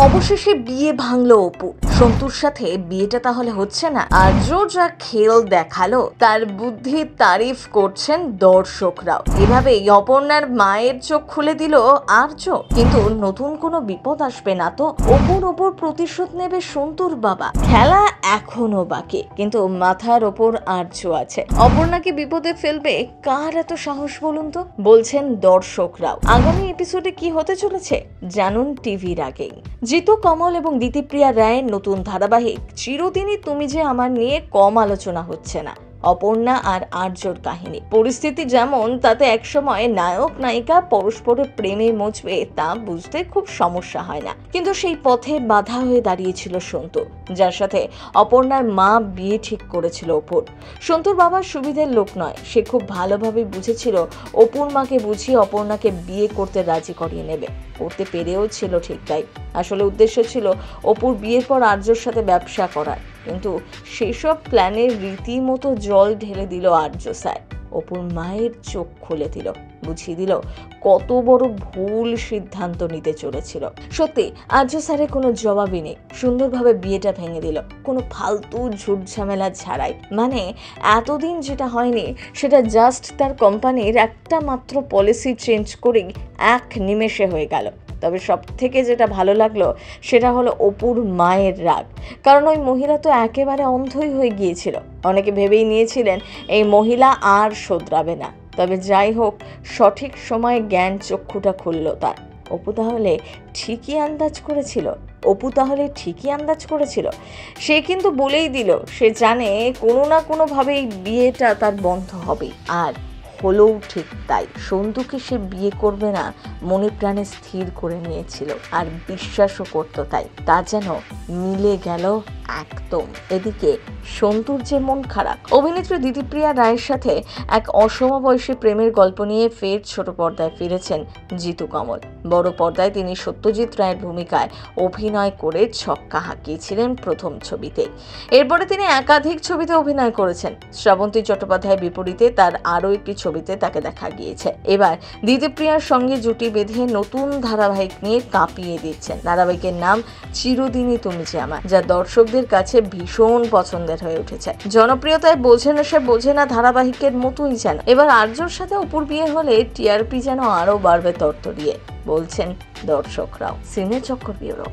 অবশেষে বিয়ে ভাঙলো অপু। সন্তুর সাথে বিয়েটা তাহলে হচ্ছে না। আর্য যা খেল দেখালো তার বুদ্ধির তারিফ করছেন দর্শকরাও। এভাবেই অপর্ণার মায়ের চোখ খুলে দিল আর্য। কিন্তু নতুন কোনো বিপদ আসবে না তো? অপুর ওপর প্রতিশোধ নেবে সন্তুর বাবা। খেলা এখনো বাকি, কিন্তু মাথার ওপর আর্য আছে। অপর্ণাকে বিপদে ফেলবে কার এত সাহস বলুন তো? বলছেন দর্শকরাও। আগামী এপিসোডে কি হতে চলেছে জানুন টিভির আগেই। জিতু কমল এবং দিতিপ্রিয়া রায়ের নতুন ধারাবাহিক চিরদিনই তুমি যে আমার নিয়ে কম আলোচনা হচ্ছে না। অপর্ণা আর আর্যর কাহিনী পরিস্থিতি যেমন, তাতে একসময় নায়ক নায়িকা পরস্পরের প্রেমে মজবে তা বুঝতে খুব সমস্যা হয় না। কিন্তু সেই পথে বাধা হয়ে দাঁড়িয়েছিল সন্তু, যার সাথে অপর্ণার মা বিয়ে ঠিক করেছিল অপুর। সন্তুর বাবা সুবিধের লোক নয়, সে খুব ভালোভাবে বুঝেছিল অপুর মাকে বুঝিয়ে অপর্ণাকে বিয়ে করতে রাজি করিয়ে নেবে। করতে পেরেও ছিল ঠিক তাই। আসলে উদ্দেশ্য ছিল অপুর বিয়ের পর আর্যর সাথে ব্যবসা করার, কিন্তু সেসব প্ল্যানের রীতিমতো জল ঢেলে দিল আর্য স্যার। অপুর মায়ের চোখ খুলে দিল, বুঝিয়ে দিল কত বড় ভুল সিদ্ধান্ত নিতে চলেছিল। সত্যি আর্য স্যারের কোনো জবাবই নেই, সুন্দরভাবে বিয়েটা ভেঙে দিল, কোনো ফালতু ঝুট ঝামেলা ছাড়াই। মানে এতদিন যেটা হয়নি সেটা জাস্ট তার কোম্পানির একটা মাত্র পলিসি চেঞ্জ করেই এক নিমেষে হয়ে গেল। তবে সব থেকে যেটা ভালো লাগলো সেটা হলো অপুর মায়ের রাগ, কারণ ওই মহিলা তো একেবারে অন্ধই হয়ে গিয়েছিল। অনেকে ভেবেই নিয়েছিলেন এই মহিলা আর শোধরাবে না। তবে যাই হোক, সঠিক সময়ে জ্ঞান চক্ষুটা খুলল তার। অপু তাহলে ঠিকই আন্দাজ করেছিল। সে কিন্তু বলেই দিল সে জানে কোনো না কোনোভাবেই বিয়েটা তার বন্ধ হবে, আর হলেও ঠিক তাই। সন্তুকে সে বিয়ে করবে না মনে প্রাণে স্থির করে নিয়েছিল, আর বিশ্বাসও করতো তাই। তা যেন মিলে গেল একদম। এদিকে সন্তুর যে মন খারাপ। অভিনেত্রী দিতিপ্রিয়া রায়ের সাথে এক অসমবয়সী প্রেমের গল্প নিয়ে ফের ছোট পর্দায় ফিরেছেন জিতু কমল। বড় পর্দায় তিনি সত্যজিৎ রায়ের ভূমিকায় অভিনয় করে ছক্কা হাঁকিয়েছিলেন প্রথম ছবিতে। এরপরে তিনি একাধিক ছবিতে অভিনয় করেছেন। শ্রাবন্তী চট্টোপাধ্যায়ের বিপরীতে তার আরও একটি ছবিতে তাকে দেখা গিয়েছে। এবার দিতিপ্রিয়ার সঙ্গে জুটি বেঁধে নতুন ধারাবাহিক নিয়ে কাঁপিয়ে দিচ্ছেন। ধারাবাহিকের নাম চিরদিনই তুমি যে আমার, যা দর্শকদের কাছে ভীষণ পছন্দের হয়ে উঠেছে। জনপ্রিয়তায় বোঝে না ধারাবাহিকের মতোই যেন। এবার আর্যর সাথে অপুর বিয়ে হলে টিআরপি যেন আরো বাড়বে তরতরিয়ে, বলছেন দর্শকরাও। সিনে চক্কর ব্যুরো।